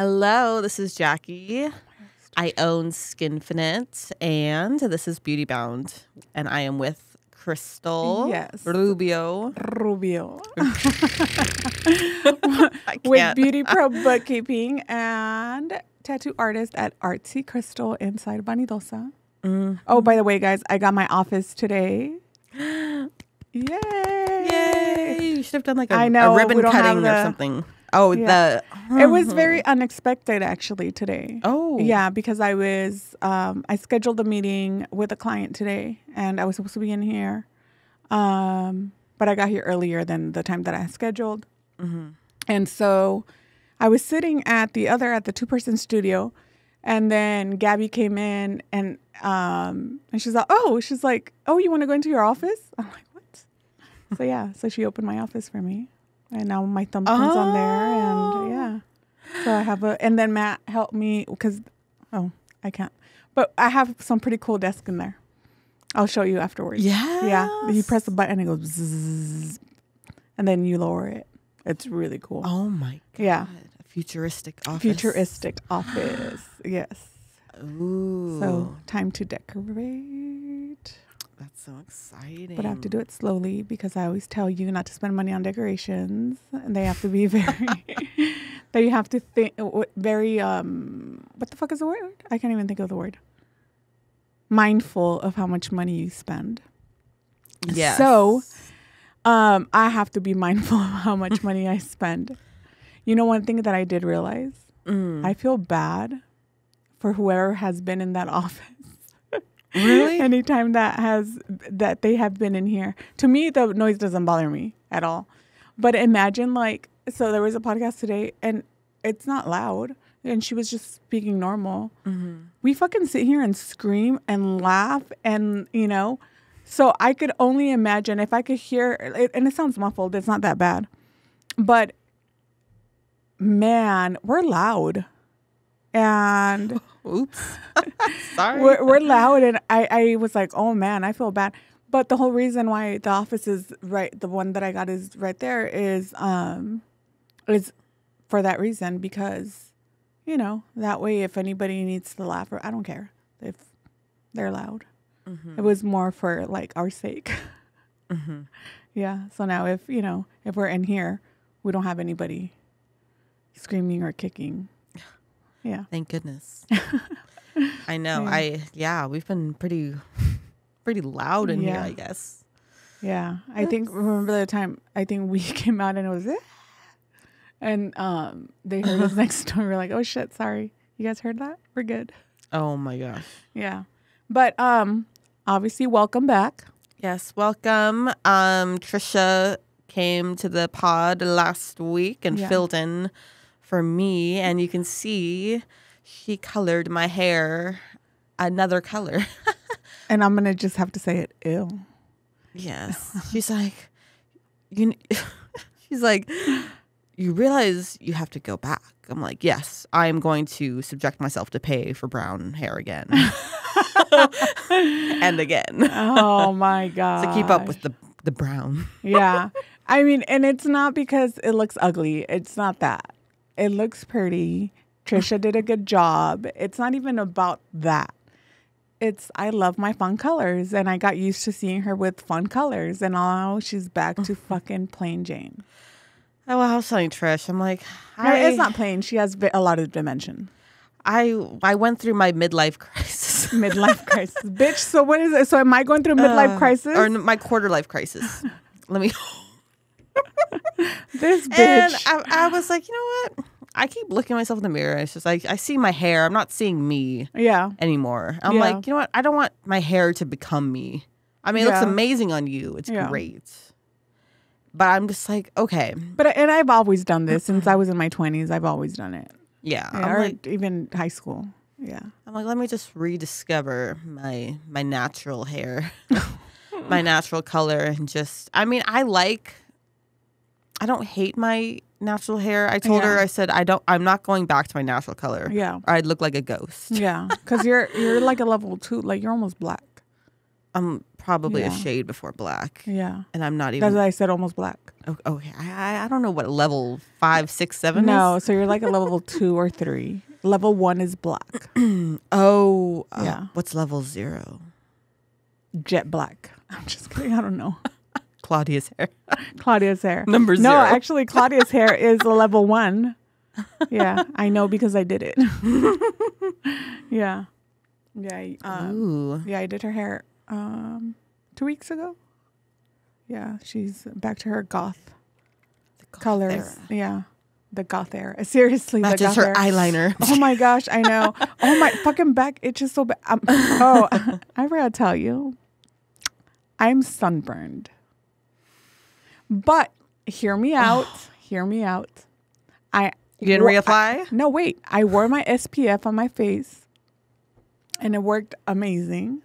Hello, this is Jackie. I own Skinfinite, and this is Beauty Bound, and I am with Cristal. Yes. Rubio. With Beauty Pro Bookkeeping and tattoo artist at Artsy Cristal inside Vanidosa. Mm. Oh, by the way, guys, I got my office today. Yay! Yay! You should have done like I a know, ribbon we don't cutting have or something. Oh, Yeah. It was very unexpected actually today. Oh. Yeah, because I was I scheduled a meeting with a client today and I was supposed to be in here. But I got here earlier than the time that I scheduled. Mm-hmm. And so I was sitting at the 2-person studio, and then Gabby came in and she's like, oh, you want to go into your office? I'm like, what? So yeah, so she opened my office for me. And now my thumbprint's on there, and yeah. So I have and then Matt helped me because, I can't. But I have some pretty cool desk in there. I'll show you afterwards. Yes. Yeah. You press the button, and it goes zzz, and then you lower it. It's really cool. Oh my God. Yeah. A futuristic office. Futuristic office. Yes. Ooh. So time to decorate. That's so exciting. But I have to do it slowly because I always tell you not to spend money on decorations, and they have to be very. They have to think very. What the fuck is the word? I can't even think of the word. Mindful of how much money you spend. Yes. So, I have to be mindful of how much money I spend. You know, one thing that I did realize, I feel bad for whoever has been in that office. Really? Anytime that they have been in here. To me, the noise doesn't bother me at all. But imagine so there was a podcast today and it's not loud and she was just speaking normal. Mm-hmm. We fucking sit here and scream and laugh and, so I could only imagine if I could hear it, and it sounds muffled. It's not that bad. But man, we're loud. And oops, sorry. We're loud, and I was like, oh man, I feel bad. But the whole reason why the office is right, the one that I got is right there, is for that reason, because that way if anybody needs to laugh, or I don't care if they're loud. Mm-hmm. It was more for our sake. Mm-hmm. Yeah. So now if we're in here, we don't have anybody screaming or kicking. Yeah. Thank goodness. I know. Yeah. We've been pretty loud in here, I guess. Yeah. I think, remember the time, I think we came out and it was, and they heard us next door. We're like, oh shit, sorry. You guys heard that? We're good. Oh my gosh. Yeah. But obviously, welcome back. Yes, welcome. Trisha came to the pod last week and filled in for me, and you can see she colored my hair another color. And I'm gonna just have to say it. Ew. Yes. She's like, she's like, you realize you have to go back. I'm like, yes, I'm going to subject myself to pay for brown hair again. And again. Oh my God. To keep up with the brown. Yeah. I mean, and it's not because it looks ugly. It's not that. It looks pretty. Trisha did a good job. It's not even about that. I love my fun colors, and I got used to seeing her with fun colors, and now she's back to fucking plain Jane. Oh, well, I was telling Trish, I'm like, no, it's not plain. She has a lot of dimension. I went through my midlife crisis. Midlife crisis. Bitch, so what is it? So am I going through midlife crisis? Or my quarter life crisis. Let me... This bitch. And I was like, you know what? I keep looking at myself in the mirror. It's just like, I see my hair. I'm not seeing me anymore. I'm like, you know what? I don't want my hair to become me. I mean, it looks amazing on you. It's great. But I'm just like, okay. And I've always done this since I was in my 20s. I've always done it. Yeah. Or like, even high school. Yeah. I'm like, let me just rediscover my natural hair, my natural color. And just, I mean, I don't hate my natural hair. I told her, I said, I'm not going back to my natural color. Yeah. Or I'd look like a ghost. Yeah. Because you're like a level 2, like you're almost black. I'm probably a shade before black. Yeah. And I'm not even. That's why I said almost black. Okay. I don't know what level 5, 6, 7 No, is. so you're like a level 2 or 3. Level 1 is black. Yeah. What's level 0? Jet black. I'm just kidding. I don't know. Claudia's hair. Claudia's hair. Number 0. No, actually, Claudia's hair is a level 1. Yeah, I know because I did it. Yeah. Yeah, I did her hair 2 weeks ago. Yeah, she's back to her goth colors. Era. Yeah, the goth era. Seriously, matches her eyeliner. Oh my gosh, I know. Oh my fucking back itches so bad. I forgot to tell you, I'm sunburned. But hear me out. Hear me out. You didn't reapply? No, wait. I wore my SPF on my face, and it worked amazing.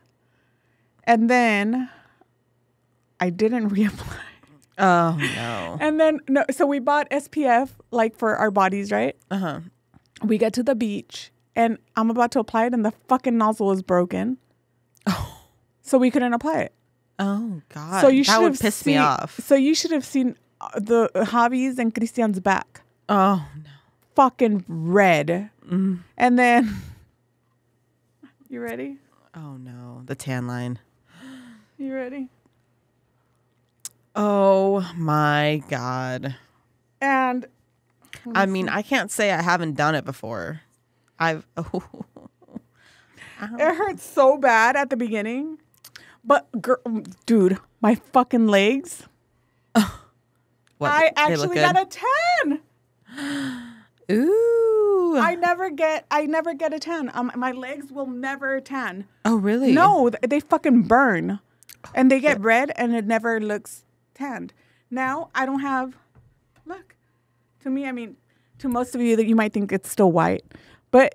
And then I didn't reapply. Oh, no. And then, so we bought SPF, like, for our bodies, right? Uh-huh. We get to the beach, and I'm about to apply it, and the fucking nozzle was broken. Oh. So we couldn't apply it. Oh, God. So that would piss me off. So you should have seen the Javi's and Christian's back. Oh, no. Fucking red. Mm. And then, you ready? Oh, no. The tan line. You ready? Oh, my God. And I mean, I can't say I haven't done it before. It hurts so bad at the beginning. But, dude, my fucking legs. What, I actually got a 10. Ooh. I never get a 10. My legs will never tan. Oh, really? No, they fucking burn. And they get red and it never looks tanned. Now, I don't have, look, to me, I mean, to most of you that you might think it's still white, but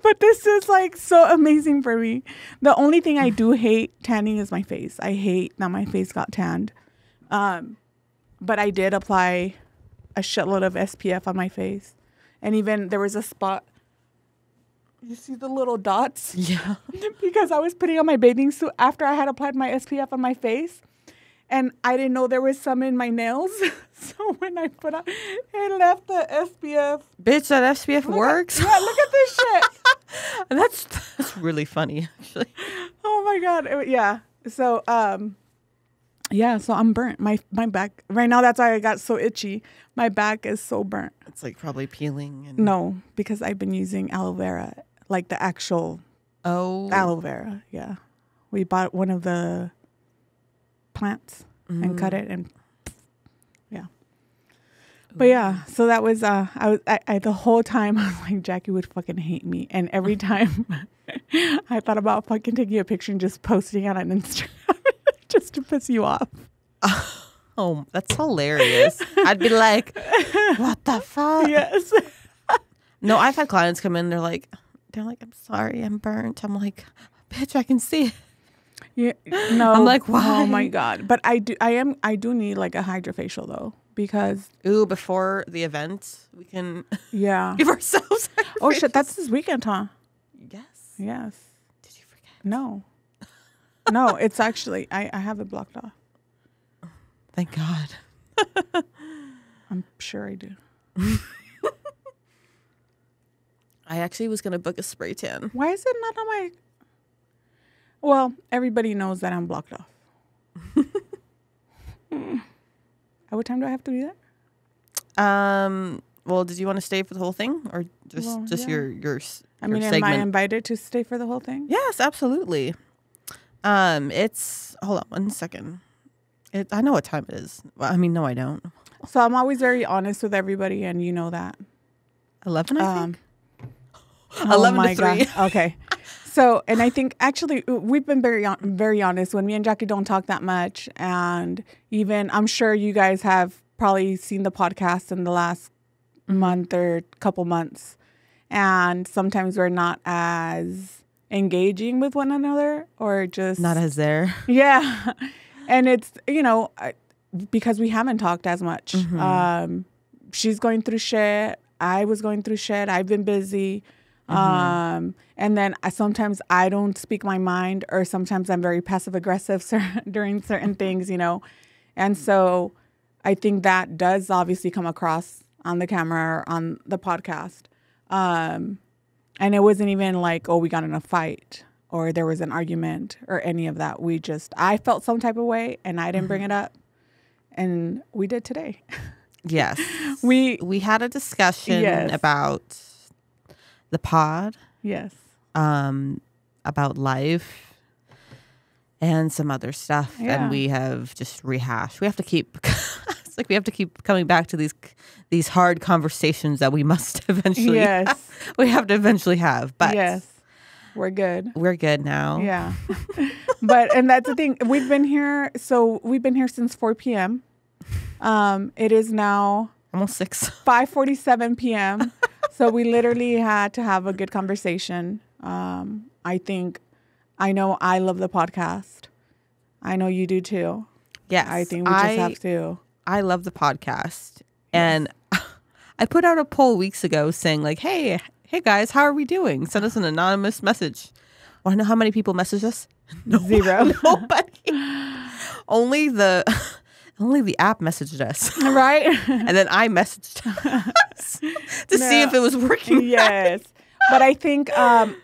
but this is like so amazing for me. The only thing I do hate tanning is my face. I hate that my face got tanned. But I did apply a shitload of SPF on my face. And even there was a spot. You see the little dots? Yeah. Because I was putting on my bathing suit after I had applied my SPF on my face. And I didn't know there was some in my nails. So when I put on, it left the SPF. Bitch, that SPF works? Yeah, look at this shit. That's really funny, actually. Oh, my God. Yeah. So, yeah, so I'm burnt. My back, right now, that's why I got so itchy. My back is so burnt. It's like probably peeling. And No, because I've been using aloe vera, like the actual aloe vera. Yeah. We bought one of the plants and cut it and yeah. But yeah, so that was, I the whole time I was like, Jackie would fucking hate me. And every time I thought about fucking taking a picture and just posting it on Instagram. Just to piss you off. Oh, that's hilarious. I'd be like, what the fuck? Yes. No, I've had clients come in, they're like, I'm sorry, I'm burnt. I'm like, bitch, I can see it. Yeah, no. I'm like, why? Oh my God. But I do need like a hydrofacial though, because before the event we can give ourselves Oh shit, that's this weekend, huh? Yes. Did you forget? No, it's actually, I have it blocked off. Thank God. I'm sure I do. I actually was going to book a spray tan. Why is it not on my... Well, everybody knows that I'm blocked off. At what time do I have to be there? Well, did you want to stay for the whole thing or just your am segment? I invited to stay for the whole thing? Yes, absolutely. It's hold on 1 second. I know what time it is. Well, I mean, no, I don't. So I'm always very honest with everybody, and you know that. 11, I think. 11 to 3. God. Okay. So, and I think actually we've been very honest when me and Jackie don't talk that much, and even I'm sure you guys have probably seen the podcast in the last month or couple months, and sometimes we're not as engaging with one another or just not as there. Yeah. And it's, because we haven't talked as much. She's going through shit. I was going through shit. I've been busy. And then sometimes I don't speak my mind, or sometimes I'm very passive aggressive during certain things, you know. And so I think that does obviously come across on the camera or on the podcast. And it wasn't even like, oh, we got in a fight or there was an argument or any of that. I felt some type of way and I didn't bring it up. And we did today. Yes. We had a discussion about the pod. Yes. About life and some other stuff. Yeah. And we have just rehashed. We have to keep it's like we have to keep coming back to these hard conversations that we must eventually we have to eventually have. But yes. We're good. We're good now. Yeah. And that's the thing. We've been here since 4 p.m. It is now almost 6. 5:47 p.m. So we literally had to have a good conversation. I know I love the podcast. I know you do too. Yes. I think we just have to. I love the podcast. And I put out a poll weeks ago saying like, hey guys, how are we doing? Send us an anonymous message. Want to know how many people messaged us? Zero. Nobody. Only the app messaged us. Right. And then I messaged us to see if it was working. Yes. But I think I'm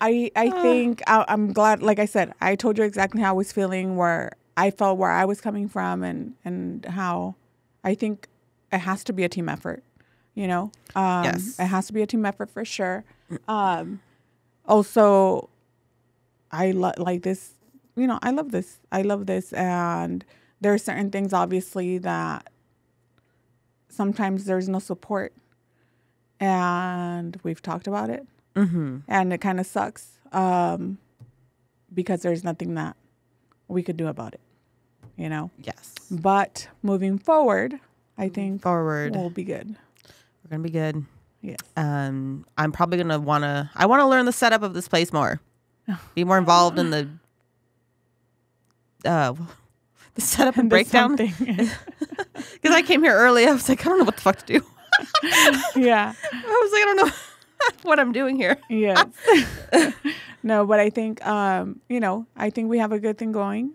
glad, like I said, I told you exactly how I was feeling, where I felt, where I was coming from, and how I think it has to be a team effort, you know? Yes. It has to be a team effort for sure. Also, I like this, you know, I love this. And there are certain things, obviously, that sometimes there's no support. And we've talked about it. Mm-hmm. And it kind of sucks because there's nothing that we could do about it, you know? Yes. But moving forward, I think we'll be good. We're going to be good. Yes. I'm probably going to want to learn the setup of this place more. Be more involved in the setup and breakdown. Because I came here early. I was like, I don't know what the fuck to do. Yeah. I was like, I don't know what I'm doing here. Yes. No, but I think, you know, I think we have a good thing going.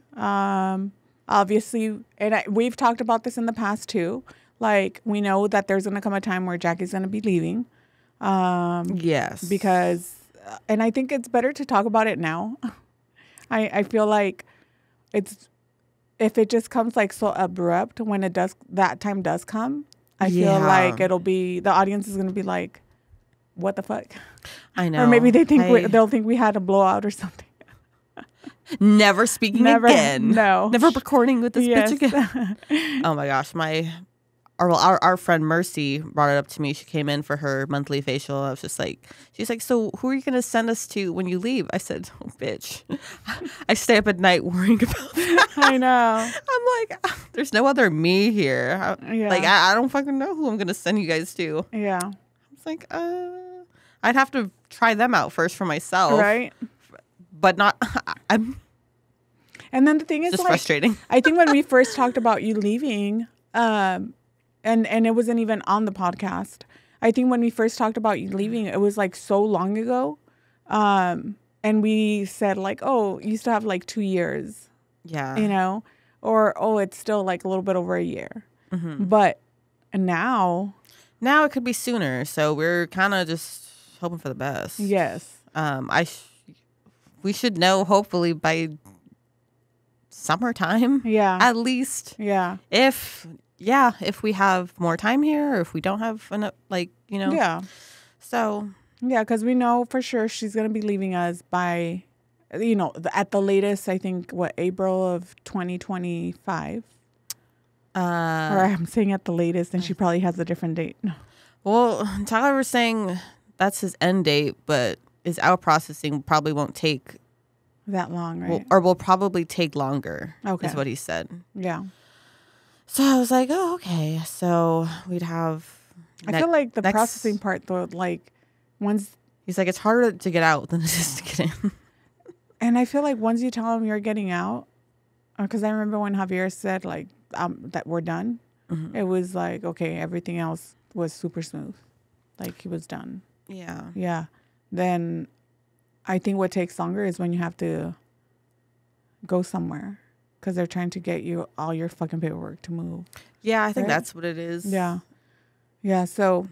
Obviously, and we've talked about this in the past too. Like, we know that there's going to come a time where Jackie's going to be leaving. Yes. Because, and I think it's better to talk about it now. I feel like if it just comes like so abrupt when that time does come, I feel like the audience is going to be like, what the fuck? I know. Or maybe they'll think we had a blowout or something. Never speaking again. No. Never recording with this bitch again. Oh my gosh. Our friend Mercy brought it up to me. She came in for her monthly facial. I was just like, she's like, so who are you going to send us to when you leave? I said, oh, bitch. I stay up at night worrying about that. I know. I'm like, there's no other me here. Like, I don't fucking know who I'm going to send you guys to. Yeah. I was like, I'd have to try them out first for myself. Right. But not, And then the thing is, just frustrating. I think when we first talked about you leaving, and it wasn't even on the podcast. I think when we first talked about you leaving, it was like so long ago. And we said like, oh, you used to have like 2 years. Yeah. You know? Or, oh, it's still like a little bit over a year. Mm-hmm. But now it could be sooner. So we're kind of just hoping for the best. Yes. We should know hopefully by summertime. Yeah. At least. Yeah. If we have more time here, or if we don't have enough, like, you know. Yeah. So. Yeah, because we know for sure she's going to be leaving us by, you know, at the latest, I think, April of 2025? Or I'm saying at the latest, and she probably has a different date. Well, Tyler was saying that's his end date, but his out processing probably won't take that long, right? Will probably take longer. Okay. Is what he said. Yeah. So I was like, oh, okay. So we'd have. I feel like the processing part, though, like once. He's like, it's harder to get out than it is to get in. And I feel like once you tell him you're getting out, because I remember when Javier said like that we're done, mm-hmm. It was like, okay, everything else was super smooth. Like he was done. Yeah. Yeah. then I think what takes longer is when you have to go somewhere because they're trying to get you all your fucking paperwork to move. Yeah, I think that's what it is. Yeah. Yeah. So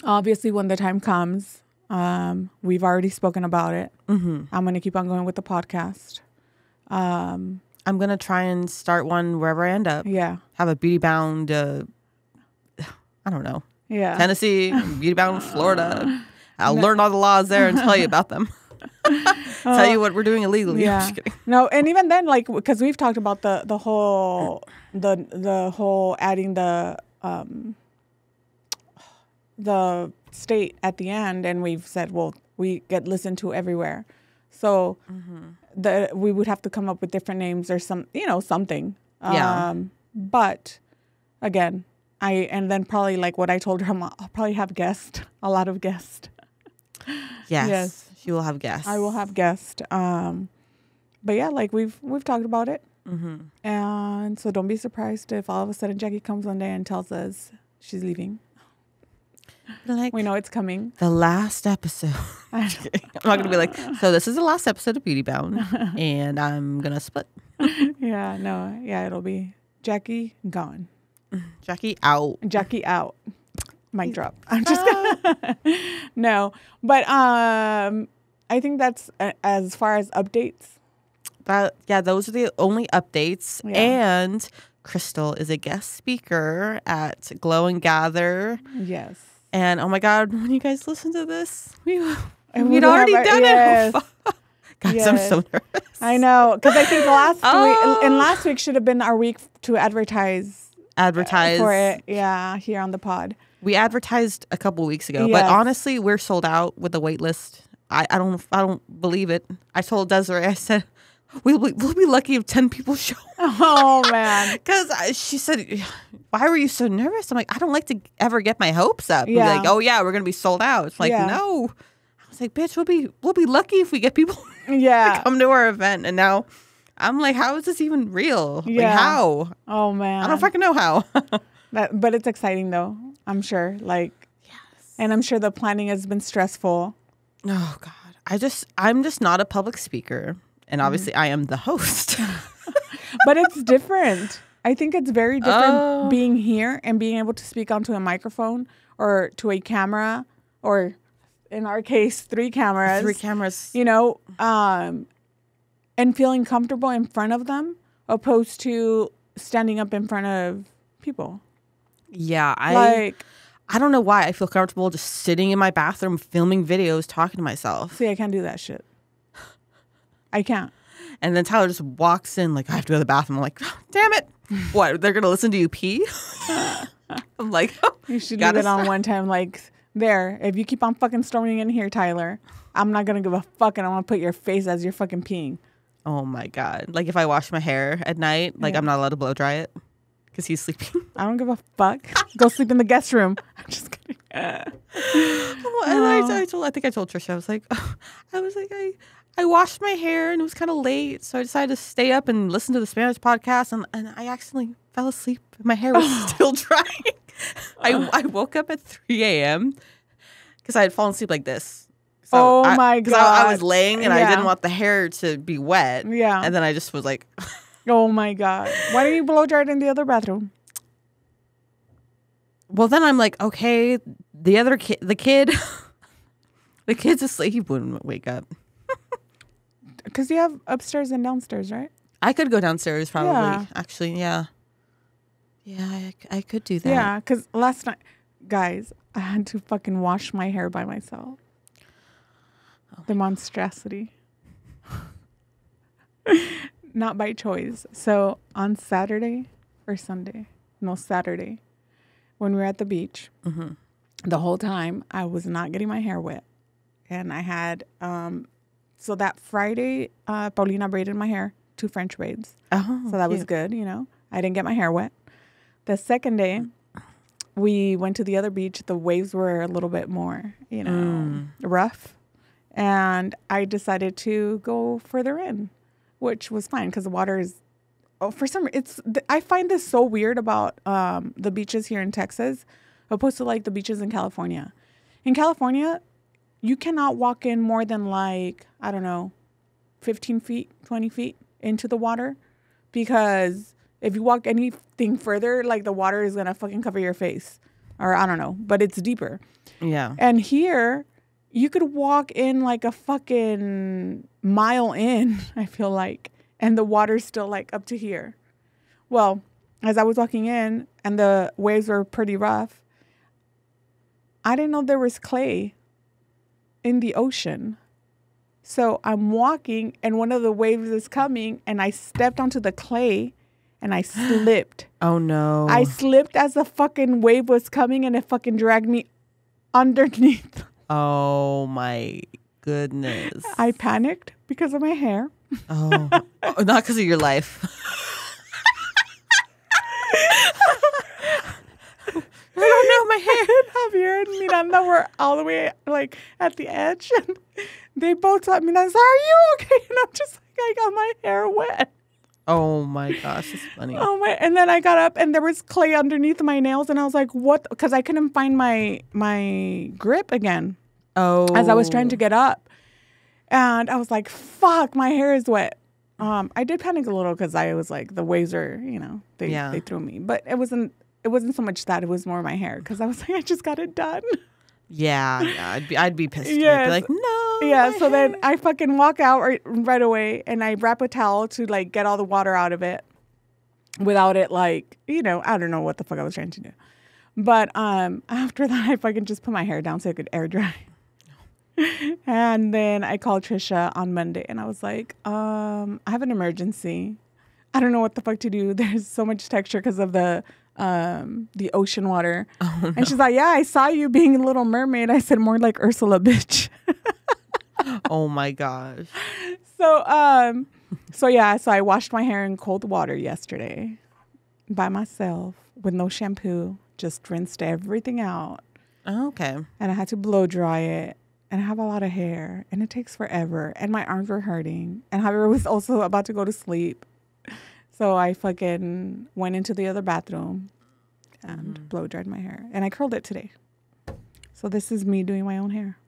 obviously when the time comes, we've already spoken about it. I'm going to keep on going with the podcast. I'm going to try and start one wherever I end up. Yeah. Have a beauty bound, I don't know. Yeah. Tennessee, beauty bound Florida. I'll learn all the laws there and tell you about them. Tell you what we're doing illegally. Yeah. I'm just kidding. No, and even then, like, because we've talked about the whole adding the state at the end, and we've said, well, we get listened to everywhere, so we would have to come up with different names or something. Yeah. But again, and then probably like what I told her, I'll probably have a lot of guests. Yes. She will have guests. I will have guests. But yeah, like we've talked about it. And so don't be surprised if all of a sudden Jackie comes one day and tells us she's leaving. Like, we know it's coming. The last episode. I'm not going to be like, so this is the last episode of Beauty Bound and I'm going to split. Yeah, no. Yeah, it'll be Jackie gone. Jackie out. Jackie out. Mic drop. I'm just gonna no, but I think that's as far as updates. Those are the only updates. Yeah. And Cristal is a guest speaker at Glow and Gather. Yes. And oh my God, when you guys listen to this, we'd already done it. Guys, I'm so nervous. I know, because I think last week should have been our week to advertise for it. Yeah, here on the pod. We advertised a couple weeks ago, but honestly, we're sold out with the wait list. I don't believe it. I told Desiree, I said, we'll be lucky if 10 people show. Oh man, because she said, why were you so nervous? I'm like, I don't like to ever get my hopes up. Yeah. Like, oh yeah, we're gonna be sold out. It's like, no. I was like, bitch, we'll be lucky if we get people to come to our event. And now I'm like, how is this even real? Yeah. Like, how? Oh man, I don't fucking know how. But it's exciting though. I'm sure. And I'm sure the planning has been stressful. Oh God, I'm just not a public speaker, and obviously I am the host. But it's different. I think it's very different being here and being able to speak onto a microphone or to a camera, or in our case, 3 cameras. 3 cameras. And feeling comfortable in front of them, opposed to standing up in front of people. Yeah, I don't know why I feel comfortable just sitting in my bathroom filming videos, talking to myself. See, I can't do that shit. I can't. And then Tyler just walks in like, I have to go to the bathroom. I'm like, oh, damn it. What, they're going to listen to you pee? I'm like, oh, you should leave it on one time. Like, there, if you keep on fucking storming in here, Tyler, I'm not going to give a fuck and I'm going to put your face as you're fucking peeing. Oh my God. Like if I wash my hair at night, like I'm not allowed to blow dry it. Because he's sleeping. I don't give a fuck. Go sleep in the guest room. I'm just kidding. I think I told Trisha, I washed my hair and it was kind of late. So I decided to stay up and listen to the Spanish podcast. And I accidentally fell asleep. My hair was still drying. I woke up at 3 a.m. because I had fallen asleep like this. So my God. Because I was laying and I didn't want the hair to be wet. Yeah. And then I just was like... Oh my God. Why didn't you blow dry it in the other bathroom? Well, then I'm like, okay, the kid's asleep. He wouldn't wake up. Because you have upstairs and downstairs, right? I could go downstairs probably. Yeah. Actually, yeah. Yeah, I could do that. Yeah, because last night, guys, I had to fucking wash my hair by myself. The monstrosity. Not by choice. So on Saturday, when we were at the beach, the whole time I was not getting my hair wet. And I had, so that Friday, Paulina braided my hair, 2 French braids. Oh, so that was good, I didn't get my hair wet. The second day, we went to the other beach. The waves were a little bit more, rough. And I decided to go further in, which was fine because the water is, I find this so weird about the beaches here in Texas opposed to like the beaches in California. In California, you cannot walk in more than like, I don't know, 15 feet, 20 feet into the water, because if you walk anything further, like the water is going to fucking cover your face, or I don't know, but it's deeper. Yeah. And here you could walk in like a fucking mile in, I feel like, and the water's still like up to here. Well, as I was walking in and the waves were pretty rough, I didn't know there was clay in the ocean. So I'm walking and one of the waves is coming and I stepped onto the clay and I slipped. Oh no. I slipped as the fucking wave was coming and it fucking dragged me underneath. Oh my goodness. I panicked because of my hair. Oh, not because of your life. I don't know, my hair. Javier and Miranda were all the way like at the edge. And they both told me, "Are you okay?" And I'm just like, I got my hair wet. Oh my gosh, it's funny. Oh my! And then I got up and there was clay underneath my nails, and I was like, "What?" Because I couldn't find my grip again. Oh, as I was trying to get up, and I was like, "Fuck, my hair is wet." I did panic a little because I was like, the waves are, they threw me, but it wasn't so much that, it was more my hair because I was like, I just got it done. Yeah, I'd be pissed. Yes. I'd be like, no. Yeah, so then I fucking walk out right away and I wrap a towel to like get all the water out of it without it like, I don't know what the fuck I was trying to do. But after that, I fucking just put my hair down so it could air dry. And then I called Trisha on Monday and I was like, I have an emergency. I don't know what the fuck to do. There's so much texture because of the ocean water. Oh, no. And she's like, yeah, I saw you being a Little Mermaid. I said, more like Ursula, bitch. Oh my gosh. So I washed my hair in cold water yesterday by myself with no shampoo. Just rinsed everything out. Oh, okay. And I had to blow dry it. And I have a lot of hair. And it takes forever. And my arms were hurting. And Javier was also about to go to sleep. So I fucking went into the other bathroom and blow dried my hair. And I curled it today. So this is me doing my own hair.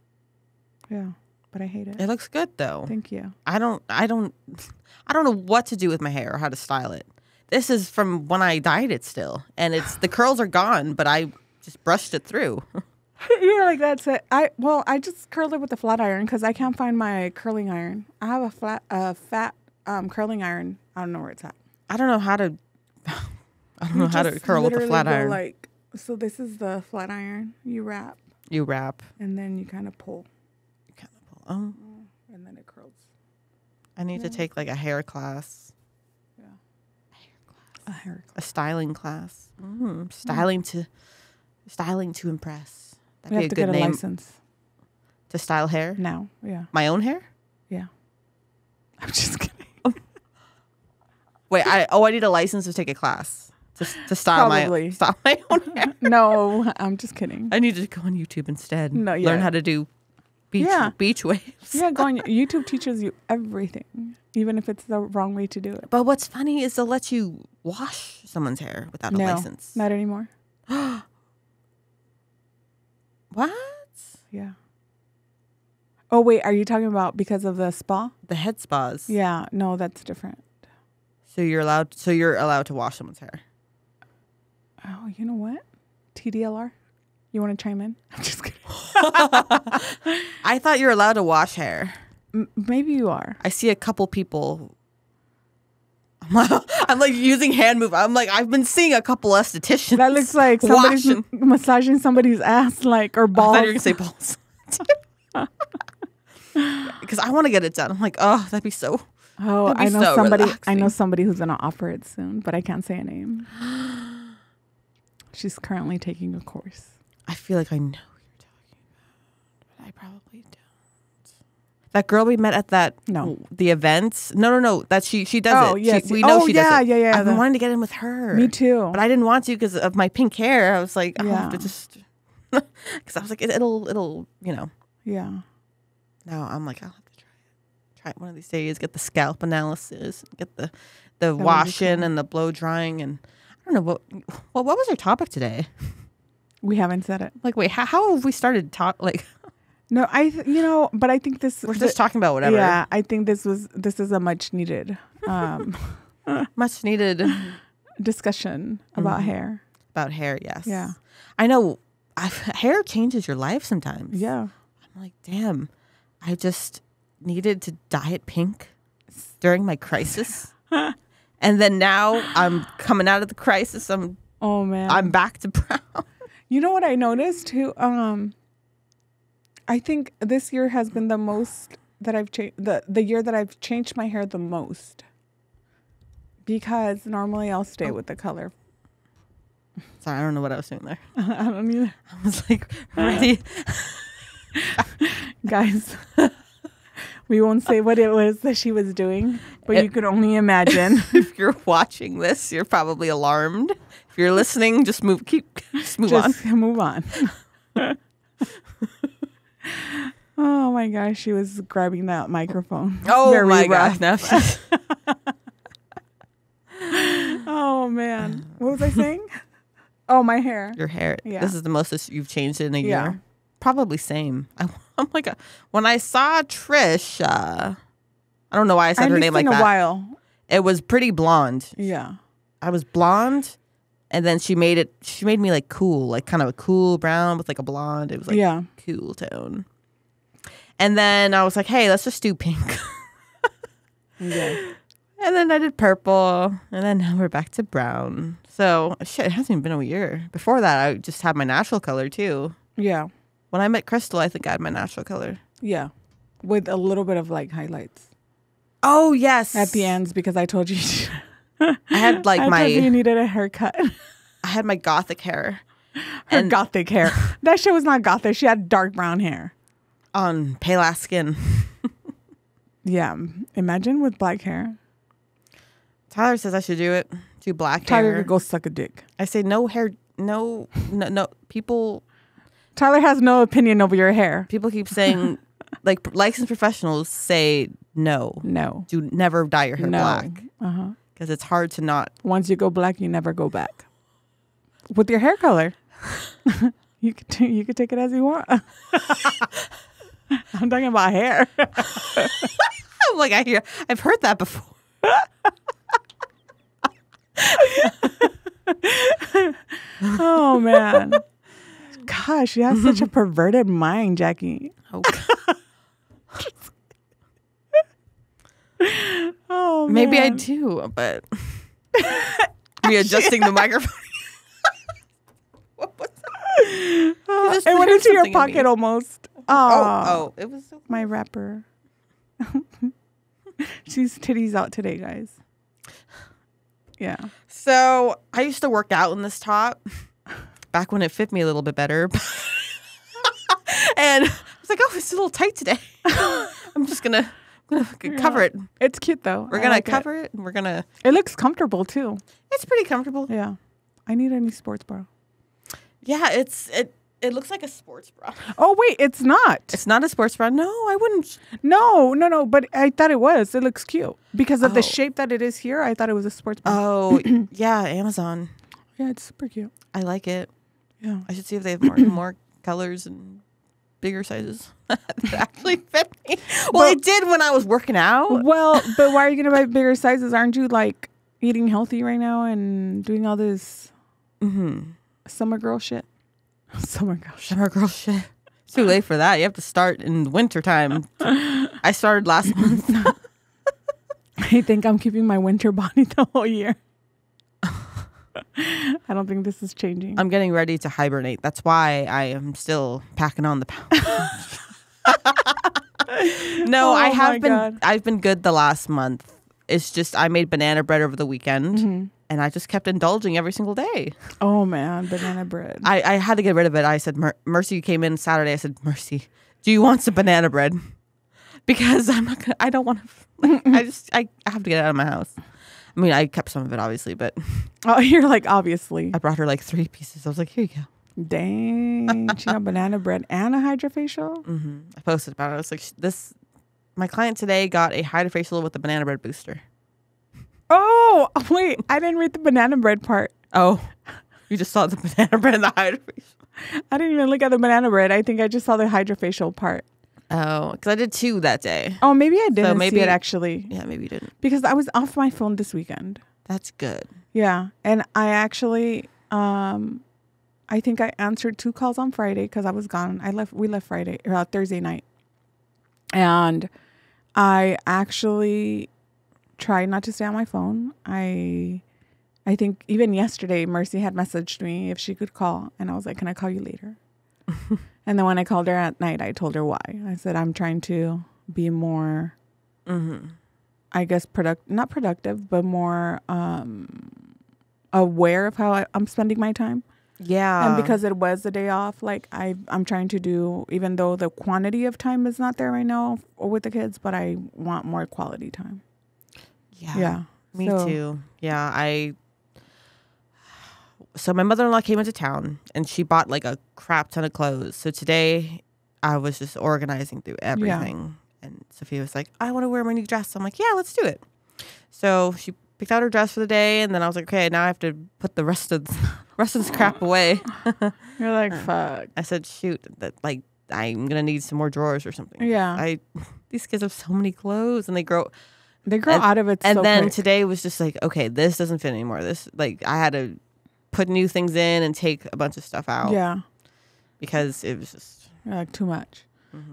Yeah. But I hate it. It looks good though. Thank you. I don't know what to do with my hair or how to style it. This is from when I dyed it still. And the curls are gone, but I just brushed it through. You're like, that's it. I just curled it with a flat iron because I can't find my curling iron. I have a fat curling iron. I don't know where it's at. I don't know how to curl with a flat iron. So this is the flat iron. You wrap. And then you kind of pull. Oh. And then it curls. I need to take like a hair class. Yeah. A hair class. A styling class. Styling to impress. That'd be a good name. We have to get a license. To style hair? Now, yeah. My own hair? Yeah. I'm just kidding. Wait, I need a license to take a class to style my own hair. No, I'm just kidding. I need to go on YouTube instead. No, yeah. Learn how to do beach waves. Yeah, YouTube teaches you everything, even if it's the wrong way to do it. But what's funny is they'll let you wash someone's hair without a license. Not anymore. What? Yeah. Oh, wait, are you talking about because of the spa? The head spas. Yeah, no, that's different. So you're allowed to wash someone's hair. Oh, you know what? TDLR? You want to chime in? I'm just kidding. I thought you're allowed to wash hair. Maybe you are. I see a couple people. I'm like using hand move. I'm like, I've been seeing a couple estheticians. That looks like somebody's massaging somebody's ass, like, or balls. I thought you were going to say balls. Because I want to get it done. I'm like, oh, that'd be so. Oh, I know somebody. Relaxing. I know somebody who's gonna offer it soon, but I can't say a name. She's currently taking a course. I feel like I know who you're talking about, but I probably don't. That girl we met at the events. No. That she does it. Yes. We know she does it. Yeah. I've been wanting to get in with her. Me too. But I didn't want to because of my pink hair. I was like, I'll have to just because I was like, it'll Yeah. Now I'm like, I'll have to try it one of these days. Get the scalp analysis, get the washing and the blow drying, and I don't know what was our topic today. We haven't said it. Like, wait, how have we started talk? Like, No, but I think this. We're just talking about whatever. Yeah, I think this is a much needed, much needed discussion about hair. About hair, yes. Yeah, I know. Hair changes your life sometimes. Yeah, I'm like, damn. I just needed to dye it pink during my crisis, and then now I'm coming out of the crisis. I'm back to brown. You know what I noticed too? I think this year has been the most that I've changed. The year that I've changed my hair the most, because normally I'll stay with the color. Sorry, I don't know what I was doing there. I don't either. I was like ready. Guys, we won't say what it was that she was doing, but you could only imagine. If you're watching this, you're probably alarmed. If you're listening, just move on. Move on. Oh my gosh, she was grabbing that microphone. Oh very my gosh. Now oh man. What was I saying? Oh, my hair. Your hair. Yeah. This is the most you've changed it in a year. Probably same. I'm like, when I saw Trish, I don't know why I said her name like that. A while. It was pretty blonde. Yeah. I was blonde, and then she made me like cool, like kind of a cool brown with like a blonde. It was like cool tone. And then I was like, hey, let's just do pink. Yeah. And then I did purple, and then now we're back to brown. So, shit, it hasn't even been a year. Before that, I just had my natural color, too. Yeah. When I met Cristal, I think I had my natural color. Yeah. With a little bit of, like, highlights. Oh, yes. At the ends, because I told you. I had, like, I told you needed a haircut. I had my gothic hair. Her gothic hair. That shit was not gothic. She had dark brown hair. On pale ass skin. Yeah. Imagine with black hair. Tyler says I should do it. Do black hair. Tyler could go suck a dick. I say no hair. No. People. Tyler has no opinion over your hair. People keep saying, like licensed professionals say no. No. Do never dye your hair black. Because it's hard to not. Once you go black, you never go back. With your hair color, you could take it as you want. I'm talking about hair. I'm like, I've heard that before. Oh man, gosh, you have such a perverted mind, Jackie. Oh man. Maybe I do, but readjusting the microphone. What was that? It went into your pocket almost. Oh, it was so my wrapper. She's titties out today, guys. Yeah. So I used to work out in this top back when it fit me a little bit better. And I was like, oh, it's a little tight today. I'm just going to cover it. It's cute, though. We're going to cover it. And we're going to. It looks comfortable, too. It's pretty comfortable. Yeah. I need a new sports bra. Yeah, it looks like a sports bra. Oh, wait, it's not. It's not a sports bra? No, I wouldn't. No, but I thought it was. It looks cute. Because of the shape that it is here, I thought it was a sports bra. Oh, yeah, Amazon. Yeah, it's super cute. I like it. Yeah. I should see if they have more colors and bigger sizes that actually fit me. Well, it did when I was working out. Well, but why are you going to buy bigger sizes? Aren't you, like, eating healthy right now and doing all this summer girl shit? Summer girl shit. It's too late for that. You have to start in winter time. I started last month. I think I'm keeping my winter body the whole year. I don't think this is changing. I'm getting ready to hibernate. That's why I am still packing on the pounds. No, I've been good the last month. It's just I made banana bread over the weekend. And I just kept indulging every single day. Oh, man. Banana bread. I had to get rid of it. I said, Mercy came in Saturday. I said, Mercy, do you want some banana bread? Because I don't want to. I have to get it out of my house. I mean, I kept some of it, obviously, but. Oh, you're like, obviously. I brought her like 3 pieces. I was like, here you go. Dang. She got banana bread and a hydrofacial? I posted about it. I was like, my client today got a hydrofacial with a banana bread booster. Oh, wait. I didn't read the banana bread part. Oh, you just saw the banana bread and the hydrofacial. I didn't even look at the banana bread. I think I just saw the hydrofacial part. Oh, because I did 2 that day. Oh, maybe I didn't see it actually. Yeah, maybe you didn't. Because I was off my phone this weekend. That's good. Yeah. And I actually, I think I answered 2 calls on Friday because I was gone. We left Thursday night. And I actually tried not to stay on my phone. I think even yesterday, Mercy had messaged me if she could call. And I was like, can I call you later? And then when I called her at night, I told her why. I said, I'm trying to be more, I guess, not productive, but more aware of how I'm spending my time. Yeah. And because it was a day off, like I'm trying to do, even though the quantity of time is not there right now with the kids, but I want more quality time. Yeah. Me too. Yeah. So my mother-in-law came into town and she bought like a crap ton of clothes. So today I was just organizing through everything. Yeah. And Sophia was like, I want to wear my new dress. I'm like, yeah, let's do it. So she picked out her dress for the day. And then I was like, okay, now I have to put the rest of this crap away. You're like, fuck. I said, shoot, that like I'm going to need some more drawers or something. Yeah. These kids have so many clothes and they grow out of it so And then quick. Today was just like, okay, this doesn't fit anymore. This, like, I had to put new things in and take a bunch of stuff out. Yeah. Because it was just like too much.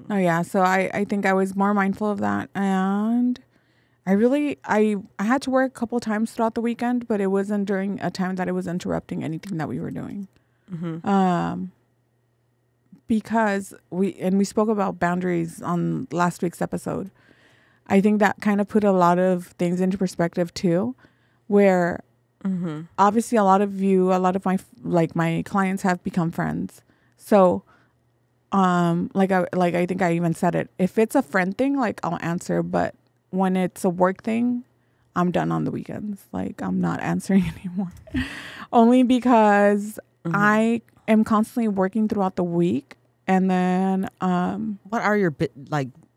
Oh yeah. So I think I was more mindful of that. And I had to work a couple times throughout the weekend, but it wasn't during a time that it was interrupting anything that we were doing. Because we spoke about boundaries on last week's episode. I think that kind of put a lot of things into perspective too, where obviously a lot of my clients have become friends. So, I think I even said it. If it's a friend thing, like I'll answer, but when it's a work thing, I'm done on the weekends. Like I'm not answering anymore, only because I am constantly working throughout the week. And then, what are your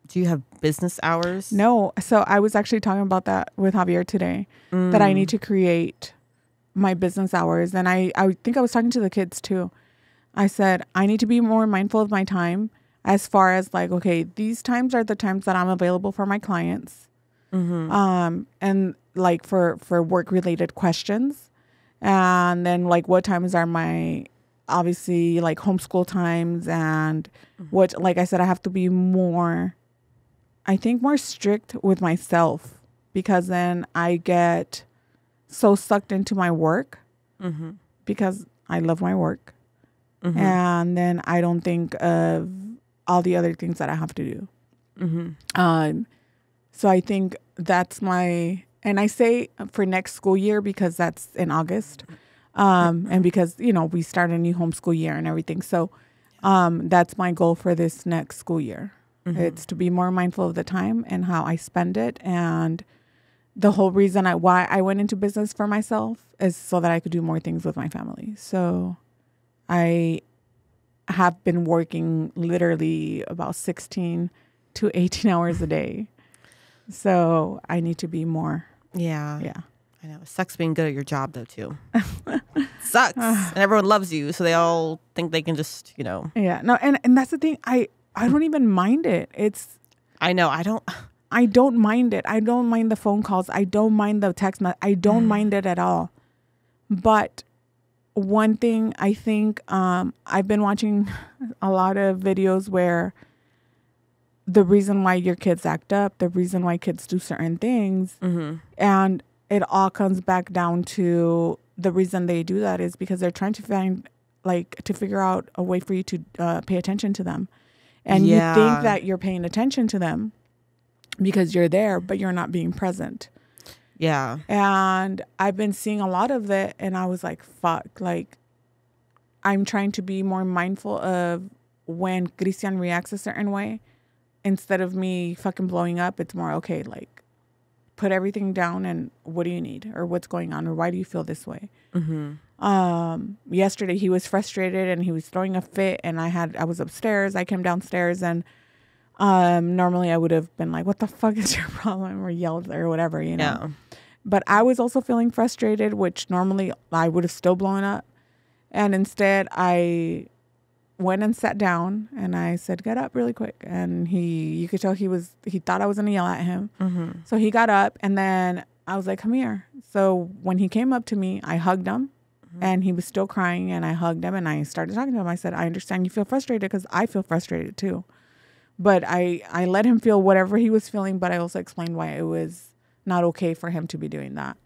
do you have business hours? No. So I was actually talking about that with Javier today, that I need to create my business hours. And I think I was talking to the kids too. I said, I need to be more mindful of my time as far as like, okay, these times are the times that I'm available for my clients. And like for work related questions. And then like what times are my, obviously like homeschool times, and what, like I said, I have to be more strict with myself, because then I get so sucked into my work because I love my work. And then I don't think of all the other things that I have to do. So I think that's and I say for next school year because that's in August. And because, we start a new homeschool year and everything. So that's my goal for this next school year. It's to be more mindful of the time and how I spend it. And the whole reason why I went into business for myself is so that I could do more things with my family. So I have been working literally about 16 to 18 hours a day. So I need to be more. Yeah. I know. It sucks being good at your job, though, too. Sucks. And everyone loves you, so they all think they can just, Yeah. No, and that's the thing. I don't even mind it. I know. I don't mind it. I don't mind the phone calls. I don't mind the text message. I don't mind it at all. But one thing I think, I've been watching a lot of videos where the reason why your kids act up, the reason why kids do certain things, and it all comes back down to the reason they do that is because they're trying to figure out a way for you to pay attention to them. And you think that you're paying attention to them because you're there, but you're not being present. Yeah. And I've been seeing a lot of it, and I was like, fuck, like I'm trying to be more mindful of when Christian reacts a certain way. Instead of me fucking blowing up, it's more, okay, like put everything down and what do you need, or what's going on, or why do you feel this way? Yesterday he was frustrated and he was throwing a fit, and I was upstairs. I came downstairs, and normally I would have been like, what the fuck is your problem, or yelled or whatever, Yeah. But I was also feeling frustrated, which normally I would have still blown up. And instead I went and sat down, and I said, "Get up really quick." And you could tell he thought I was going to yell at him. Mm-hmm. So he got up, and then I was like, "Come here." So when he came up to me, I hugged him, and he was still crying, and I hugged him, and I started talking to him. I said, "I understand you feel frustrated because I feel frustrated too." But I let him feel whatever he was feeling, but I also explained why it was not okay for him to be doing that.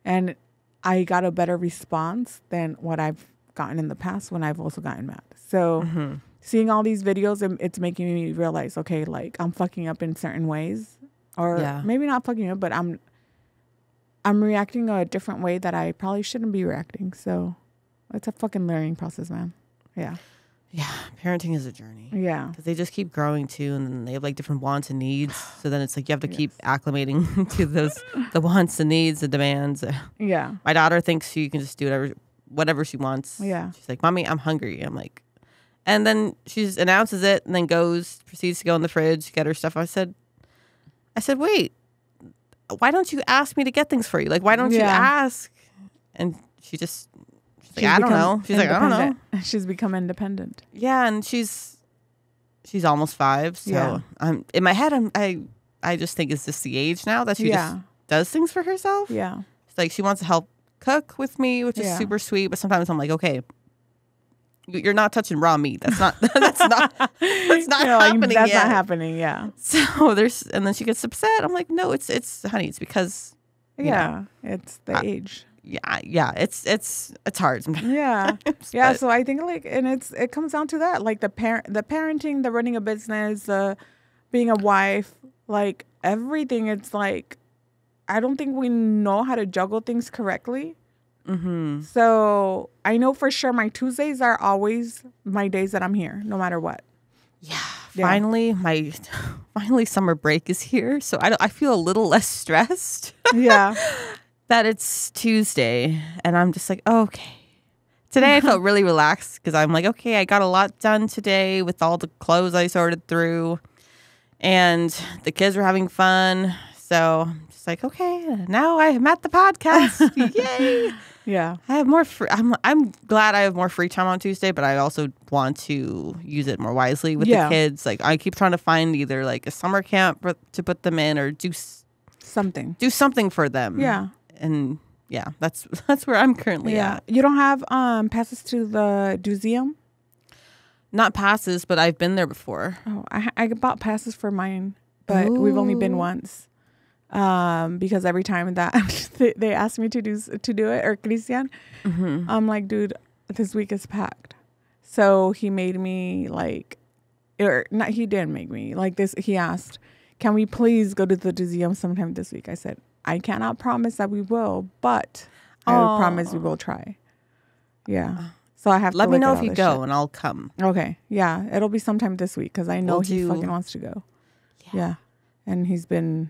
And I got a better response than what I've gotten in the past when I've also gotten mad. So seeing all these videos, it's making me realize, okay, like I'm fucking up in certain ways, or maybe not fucking up, but I'm reacting a different way that I probably shouldn't be reacting. So it's a fucking learning process, man. Yeah. Yeah, parenting is a journey. Yeah. Because they just keep growing too, and then they have like different wants and needs. So then it's like you have to keep acclimating to the wants and needs, the demands. Yeah. My daughter thinks she can just do whatever she wants. Yeah. She's like, "Mommy, I'm hungry." I'm like, and then she just announces it and then proceeds to go in the fridge, get her stuff. I said, "Wait, why don't you ask me to get things for you? Like, why don't you ask?" And she's like, "I don't know." She's like, "I don't know." She's become independent. Yeah, and she's almost 5. So I'm in my head. I just think it's just the age now that she just does things for herself. Yeah, it's like she wants to help cook with me, which is super sweet. But sometimes I'm like, okay, you're not touching raw meat. That's not happening. That's not happening. Yeah. So and then she gets upset. I'm like, no, it's honey. It's because it's the age. Yeah, it's hard sometimes. Yeah, yeah. So I think and it comes down to that, like the parenting, the running a business, being a wife, like everything. It's like I don't think we know how to juggle things correctly. Mm-hmm. So I know for sure my Tuesdays are always my days that I'm here, no matter what. Yeah. Finally, summer break is here, so I feel a little less stressed. Yeah. That it's Tuesday, and I'm just like, okay. Today I felt really relaxed because I'm like, okay, I got a lot done today with all the clothes I sorted through, and the kids were having fun. So I'm just like, okay, now I'm at the podcast. Yay! Yeah, I have more free. I'm glad I have more free time on Tuesday, but I also want to use it more wisely with the kids. Like I keep trying to find either like a summer camp to put them in, or do something for them. Yeah. And that's where I'm currently at. You don't have passes to the museum? Not passes, but I've been there before. Oh, I bought passes for mine, but we've only been once. Because every time that they asked me to do it, or Christian, I'm like, dude, this week is packed. So he made me he didn't make me like this. He asked, "Can we please go to the museum sometime this week?" I said, I cannot promise that we will, but I will promise we will try. Yeah. So I have to let me know if you go and I'll come. Okay. Yeah. It'll be sometime this week because I know he fucking wants to go. Yeah. And he's been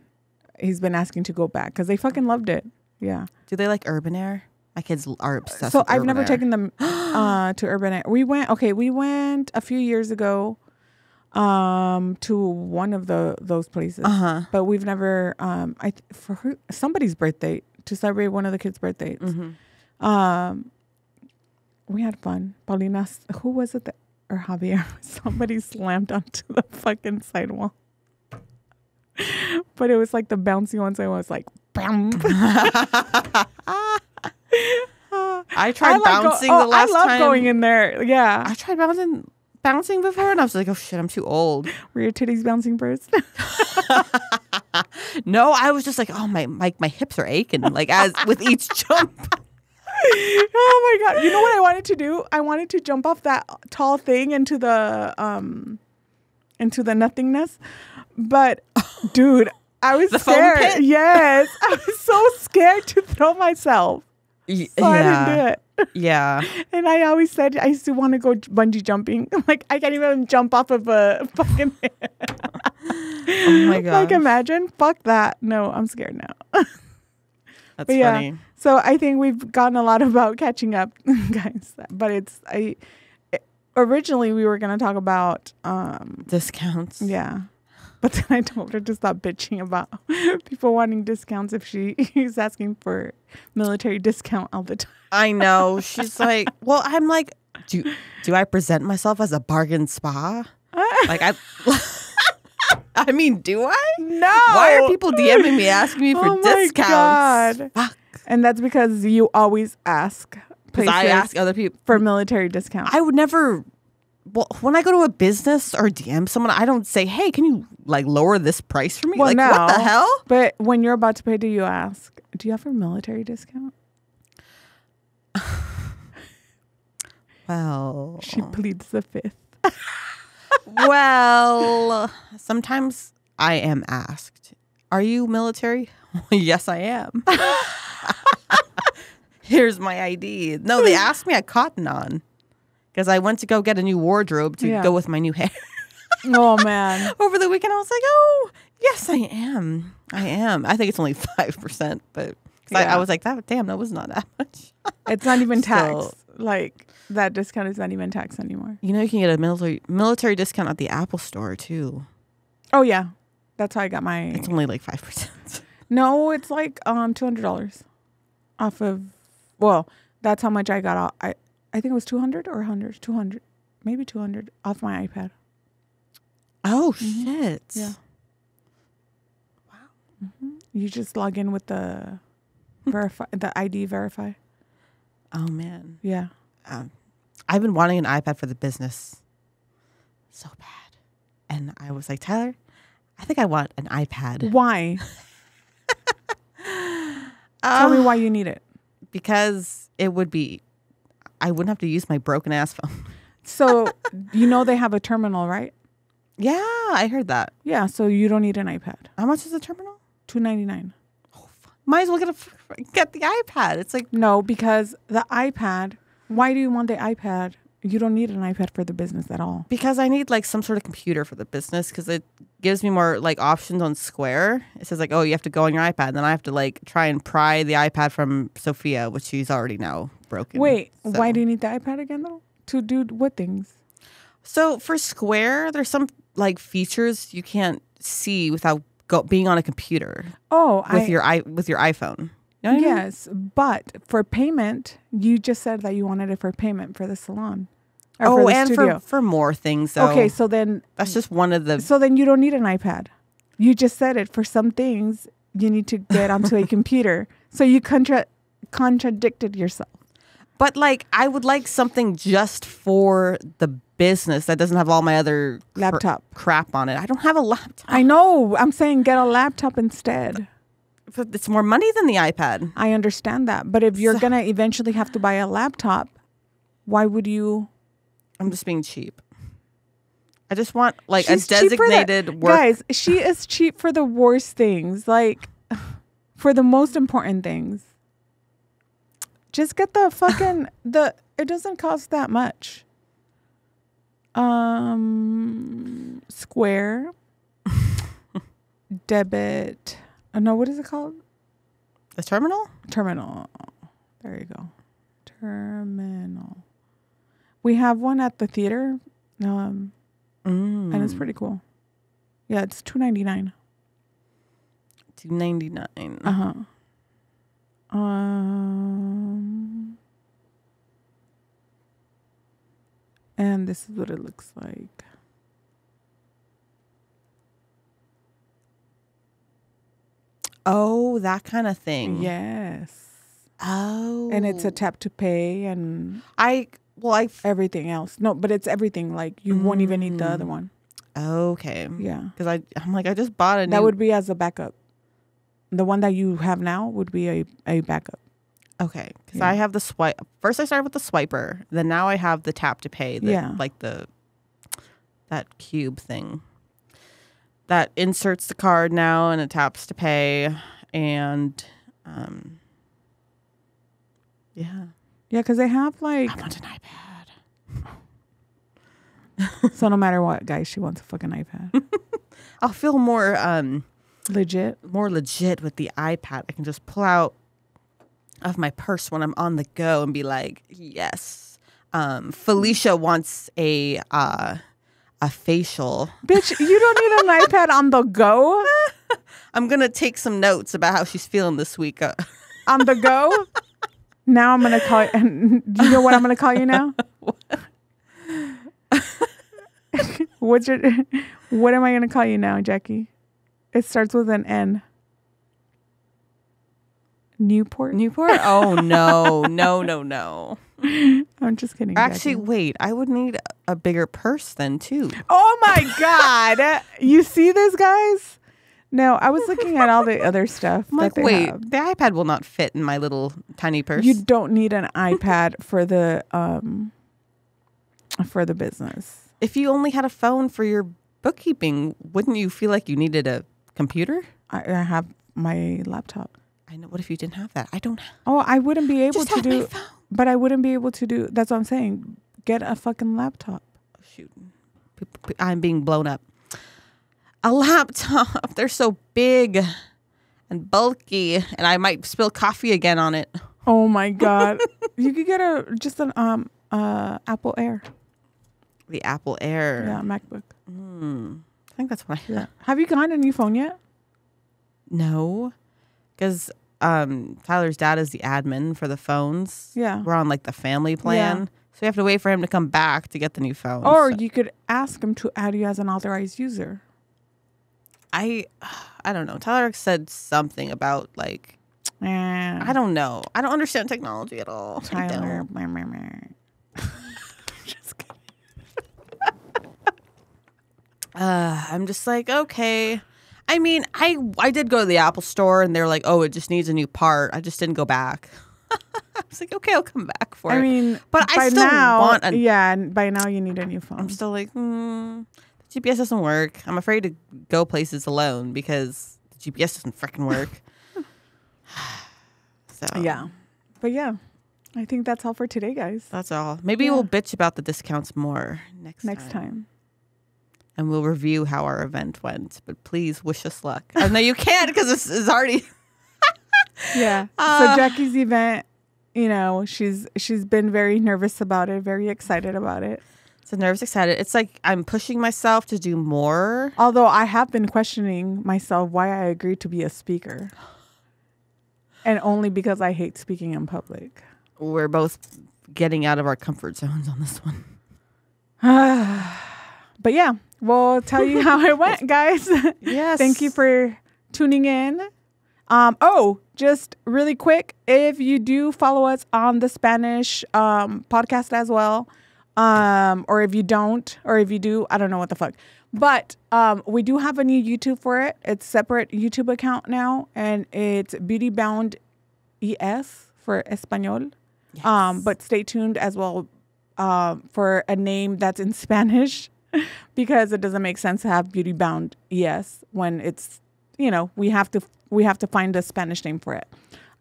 asking to go back because they fucking loved it. Yeah. Do they like urban air? My kids are obsessed with urban air. So I've never taken them to urban air. We went a few years ago to one of those places, but we've never for somebody's birthday, to celebrate one of the kids' birthdays. We had fun. Paulina, who was it or Javier? Somebody slammed onto the fucking sidewall, but it was like the bouncy ones. I was like, bam. I tried bouncing the last time. I love going in there. Yeah, I tried bouncing before, and I was like, oh shit, I'm too old. Were your titties bouncing first? No, I was just like, oh my hips are aching like as with each jump. Oh my god. You know what I wanted to do? I wanted to jump off that tall thing into the nothingness. But dude, I was scared. Foam pit? Yes. I was so scared to throw myself. So I didn't do it. Yeah. And I always said I used to want to go bungee jumping. Like I can't even jump off of a fucking oh my god. Like imagine. Fuck that. No, I'm scared now. That's funny. Yeah, so I think we've gotten a lot about catching up, guys. But originally we were gonna talk about discounts. Yeah. But then I told her to stop bitching about people wanting discounts if she's asking for military discount all the time. I know. She's like, well, I'm like, Do I present myself as a bargain spa? Like I mean, do I? No. Why are people DMing me asking me for discounts? God. Fuck. And that's because you always ask. Because I ask other people for military discounts. I would never. Well, when I go to a business or DM someone, I don't say, "Hey, can you like lower this price for me?" Well, like, no. What the hell? But when you're about to pay, do you ask, "Do you have a military discount?" Well, she pleads the fifth. Well, sometimes I am asked, "Are you military?" Yes, I am. Here's my ID. No, they asked me at Cotton On because I went to go get a new wardrobe to go with my new hair. Oh, man. Over the weekend, I was like, "Oh, yes, I am. I am." I think it's only 5%, but I was like, damn, that was not that much. It's not even tax. Like, that discount is not even tax anymore. You know, you can get a military discount at the Apple Store, too. Oh, yeah. That's how I got my... It's only like 5%. No, it's like $200 off of... Well, that's how much I got off. I think it was 200 or 100. 200. Maybe 200 off my iPad. Oh, shit. Yeah. Wow. Mm-hmm. You just log in with the the ID verify. Oh, man. Yeah. I've been wanting an iPad for the business so bad. And I was like, Tyler, I think I want an iPad. Why? Tell me why you need it. Because I wouldn't have to use my broken ass phone. So, they have a terminal, right? Yeah, I heard that. Yeah, so you don't need an iPad. How much is the terminal? $299. Oh, might as well get the iPad. It's like... No, because the iPad, why do you want the iPad? You don't need an iPad for the business at all. Because I need like some sort of computer for the business because it gives me more like options on Square. It says like, oh, you have to go on your iPad. And then I have to like try and pry the iPad from Sophia, which she's already now broken. Wait, why do you need the iPad again though? To do what things? So for Square, there's some like features you can't see without being on a computer. Oh, with your iPhone. You know what I mean? But for payment, you just said that you wanted it for payment for the salon. Oh, and for more things. So okay, so then that's just one of the. So then you don't need an iPad. You just said it. For some things, you need to get onto a computer. So you contradicted yourself. But like, I would like something just for the business that doesn't have all my other laptop crap on it. I don't have a laptop. I know. I'm saying get a laptop instead. But it's more money than the iPad. I understand that. But if you're going to eventually have to buy a laptop, why would you? I'm just being cheap. I just want like a designated work. Guys, she is cheap for the worst things. Like for the most important things. Just get the fucking it doesn't cost that much. Square debit. No, what is it called? The terminal? Terminal. There you go. Terminal. We have one at the theater. And it's pretty cool. Yeah, it's $299. $299. Uh-huh. And this is what it looks like. Oh, that kind of thing. Yes. Oh. And it's a tap to pay and everything else. No, but it's everything. Like you won't even need the other one. Okay. Yeah. Because I'm like, I just bought a new. That would be as a backup. The one that you have now would be a backup. Okay. Because I have the swipe. First I started with the swiper. Then now I have the tap to pay. Like that cube thing. That inserts the card now and it taps to pay. And yeah. Yeah, because they have like. I want an iPad. So no matter what, guys, she wants a fucking iPad. I'll feel more legit. More legit with the iPad. I can just pull out of my purse when I'm on the go and be like, yes. Felicia wants a facial. Bitch, you don't need an iPad on the go? I'm going to take some notes about how she's feeling this week. On the go? Now I'm going to call you. Do you know what I'm going to call you now? What am I going to call you now, Jackie? It starts with an N. Newport? Oh, no. I'm just kidding. Actually, Jackie. wait. I would need a bigger purse then, too. Oh, my God. You see this, guys? No, I was looking at all the other stuff. I'm like, wait, the iPad will not fit in my little tiny purse. You don't need an iPad for the business. If you only had a phone for your bookkeeping, wouldn't you feel like you needed a computer? I have my laptop. I know. What if you didn't have that? I don't. Oh, I wouldn't be able to do. But I wouldn't be able to do. That's what I'm saying. Get a fucking laptop. Shoot, I'm being blown up. A laptop. They're so big and bulky, and I might spill coffee again on it. Oh my God! You could get an Apple Air. The Apple Air. Yeah, MacBook. I think that's what I have. Yeah. Have you gotten a new phone yet? No, because Tyler's dad is the admin for the phones. Yeah. We're on like the family plan. Yeah. So we have to wait for him to come back to get the new phone. Or you could ask him to add you as an authorized user. I don't know. Tyler said something about like, I don't know. I don't understand technology at all. Tyler. Just kidding. I'm just like, okay. I mean, I did go to the Apple store and they're like, oh, it just needs a new part. I just didn't go back. I was like, okay, I'll come back for it. I mean, but I still want a... Yeah, and by now you need a new phone. I'm still like, the GPS doesn't work. I'm afraid to go places alone because the GPS doesn't freaking work. So yeah. But yeah, I think that's all for today, guys. That's all. Maybe we'll bitch about the discounts more next time. And we'll review how our event went. But please wish us luck. Oh, no, you can't because it's already... Yeah. So Jackie's event, you know, she's been very nervous about it, very excited about it. So nervous, excited. It's like I'm pushing myself to do more. Although I have been questioning myself why I agreed to be a speaker. And only because I hate speaking in public. We're both getting out of our comfort zones on this one. But yeah, we'll tell you how it went, guys. Yes. Thank you for tuning in. Just really quick, if you do follow us on the Spanish podcast as well, or if you don't, or if you do, I don't know what the fuck. But we do have a new YouTube for it. It's a separate YouTube account now, and it's Beauty Bound ES for Espanol. Yes. But stay tuned as well for a name that's in Spanish because it doesn't make sense to have Beauty Bound ES when it's, you know, we have to find a Spanish name for it.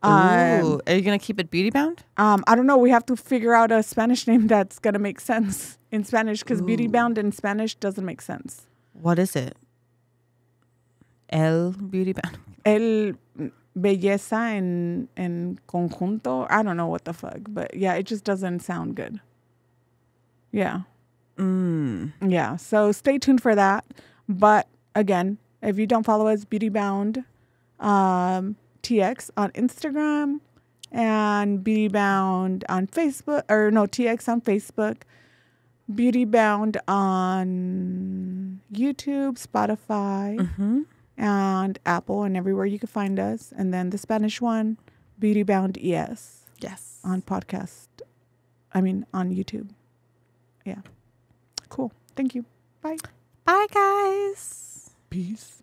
Ooh, are you going to keep it Beauty Bound? I don't know. We have to figure out a Spanish name that's going to make sense in Spanish because Beauty Bound in Spanish doesn't make sense. What is it? El Beauty Bound? El Belleza en Conjunto. I don't know what the fuck. But yeah, it just doesn't sound good. Yeah. Yeah. So stay tuned for that. But again, if you don't follow us, Beauty Bound TX on Instagram and Beauty Bound on Facebook, or no, TX on Facebook, Beauty Bound on YouTube, Spotify, and Apple, and everywhere you can find us. And then the Spanish one, Beauty Bound ES. Yes. On YouTube. Yeah. Cool. Thank you. Bye. Bye, guys. Peace.